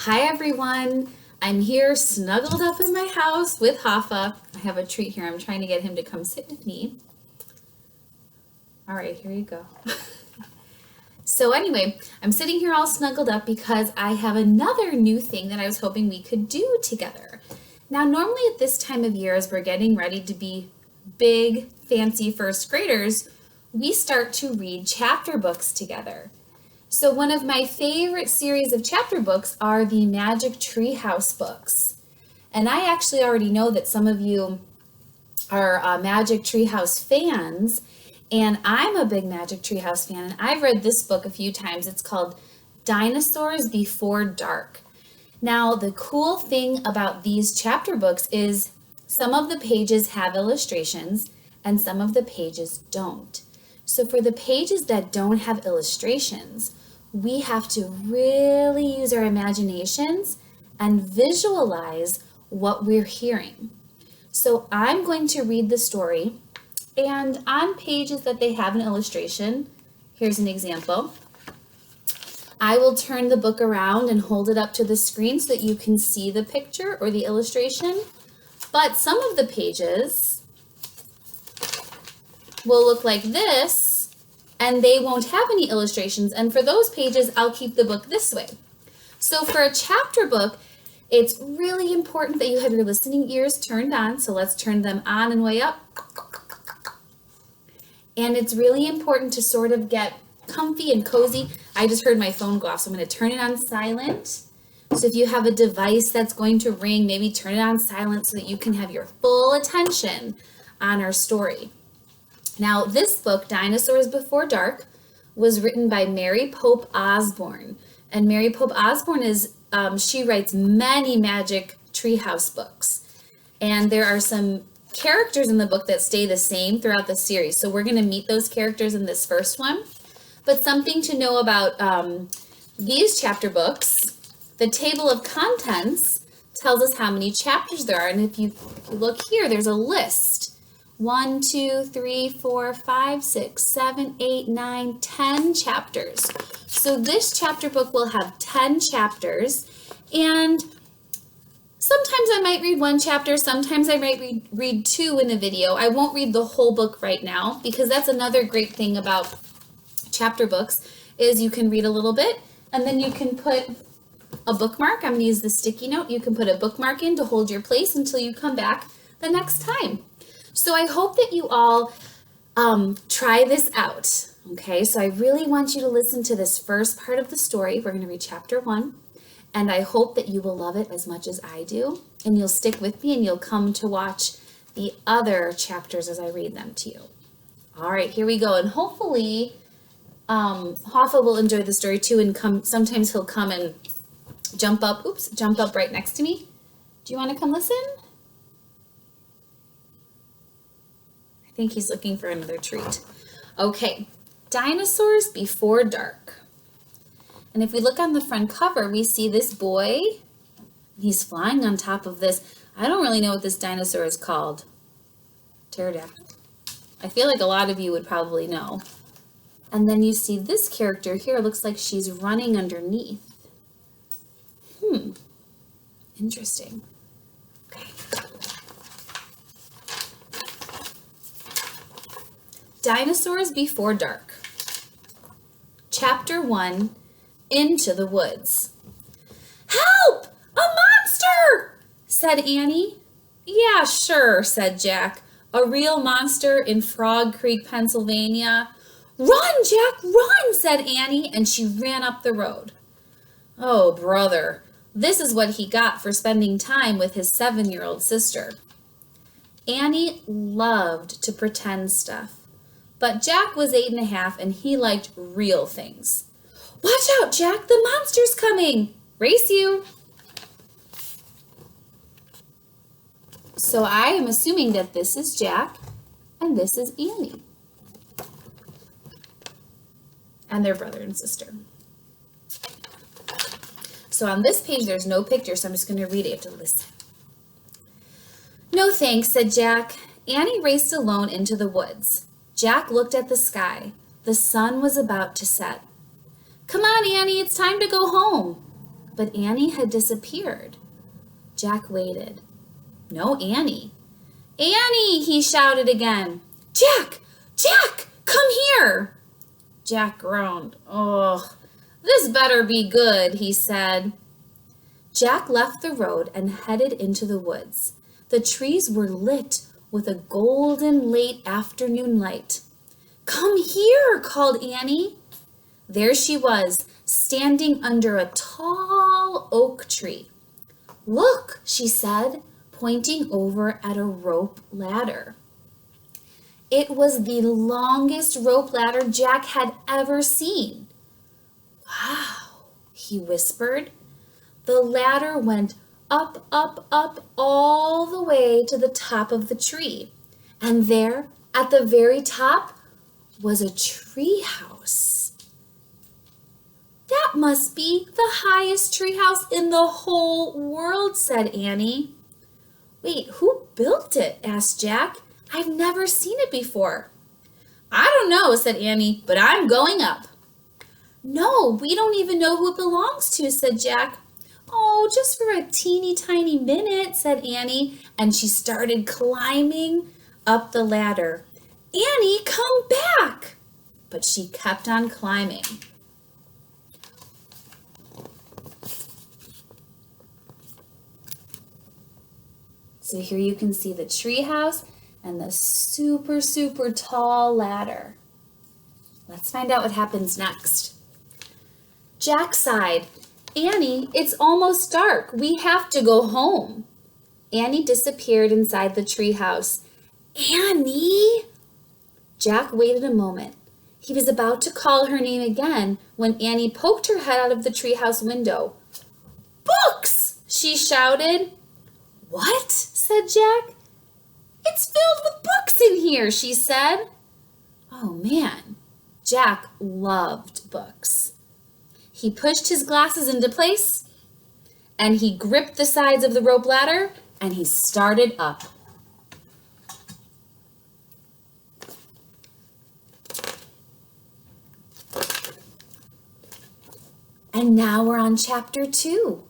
Hi everyone, I'm here snuggled up in my house with Hoffa. I have a treat here. I'm trying to get him to come sit with me. All right, here you go. So anyway, I'm sitting here all snuggled up because I have another new thing that I was hoping we could do together. Now, normally at this time of year, as we're getting ready to be big, fancy first graders, we start to read chapter books together. So one of my favorite series of chapter books are the Magic Treehouse books. And I actually already know that some of you are Magic Treehouse fans, and I'm a big Magic Treehouse fan, and I've read this book a few times. It's called Dinosaurs Before Dark. Now, the cool thing about these chapter books is some of the pages have illustrations and some of the pages don't. So for the pages that don't have illustrations, we have to really use our imaginations and visualize what we're hearing. So I'm going to read the story, and on pages that they have an illustration, here's an example. I will turn the book around and hold it up to the screen so that you can see the picture or the illustration. But some of the pages will look like this, and they won't have any illustrations. And for those pages, I'll keep the book this way. So for a chapter book, it's really important that you have your listening ears turned on. So let's turn them on and way up. And it's really important to sort of get comfy and cozy. I just heard my phone go off, so I'm going to turn it on silent. So if you have a device that's going to ring, maybe turn it on silent so that you can have your full attention on our story. Now, this book, Dinosaurs Before Dark, was written by Mary Pope Osborne. And Mary Pope Osborne she writes many Magic Treehouse books. And there are some characters in the book that stay the same throughout the series. So we're going to meet those characters in this first one. But something to know about these chapter books, the table of contents tells us how many chapters there are. And if you look here, there's a list. 1, 2, 3, 4, 5, 6, 7, 8, 9, 10 chapters. So this chapter book will have 10 chapters, and sometimes I might read one chapter, sometimes I might read two in a video. I won't read the whole book right now, because that's another great thing about chapter books is you can read a little bit, and then you can put a bookmark. I'm going to use the sticky note. You can put a bookmark in to hold your place until you come back the next time. So I hope that you all try this out, okay? So I really want you to listen to this first part of the story. We're going to read chapter 1, and I hope that you will love it as much as I do, and you'll stick with me, and you'll come to watch the other chapters as I read them to you. All right, here we go, and hopefully Hoffa will enjoy the story too, and sometimes he'll come and jump up right next to me. Do you want to come listen? I think he's looking for another treat. Okay, Dinosaurs Before Dark. And if we look on the front cover, we see this boy. He's flying on top of this. I don't really know what this dinosaur is called. Pterodactyl. I feel like a lot of you would probably know. And then you see this character here. Looks like she's running underneath. Interesting. Okay. Dinosaurs Before Dark. Chapter 1, Into the Woods. "Help! A monster!" said Annie. "Yeah, sure," said Jack. "A real monster in Frog Creek, Pennsylvania." "Run, Jack, run!" said Annie, and she ran up the road. Oh, brother, this is what he got for spending time with his 7-year-old sister. Annie loved to pretend stuff. But Jack was 8.5, and he liked real things. "Watch out, Jack, the monster's coming! Race you!" So I am assuming that this is Jack, and this is Annie. And their brother and sister. So on this page, there's no picture, so I'm just going to read it. You have to listen. "No thanks," said Jack. Annie raced alone into the woods. Jack looked at the sky. The sun was about to set. "Come on, Annie, it's time to go home." but Annie had disappeared. Jack waited. No Annie. Annie, he shouted again. Jack! Jack! Come here! Jack groaned. Oh, this better be good, he said. Jack left the road and headed into the woods. The trees were lit with a golden late afternoon light. Come here, called Annie. There she was, standing under a tall oak tree. Look, she said, pointing over at a rope ladder. It was the longest rope ladder Jack had ever seen. Wow, he whispered. The ladder went up, up, up, all the way to the top of the tree. And there, at the very top, was a tree house. That must be the highest tree house in the whole world, said Annie. Wait, who built it? Asked Jack. I've never seen it before. I don't know, said Annie, but I'm going up. No, we don't even know who it belongs to, said Jack. Oh, just for a teeny tiny minute, said Annie, and she started climbing up the ladder. Annie, come back! But she kept on climbing. So here you can see the treehouse and the super, super tall ladder. Let's find out what happens next. Jack sighed. Annie, it's almost dark. We have to go home. Annie disappeared inside the treehouse. Annie! Jack waited a moment. He was about to call her name again when Annie poked her head out of the treehouse window. Books! She shouted. What? Said Jack. It's filled with books in here, she said. Oh man, Jack loved books. He pushed his glasses into place and he gripped the sides of the rope ladder and he started up. And now we're on chapter 2.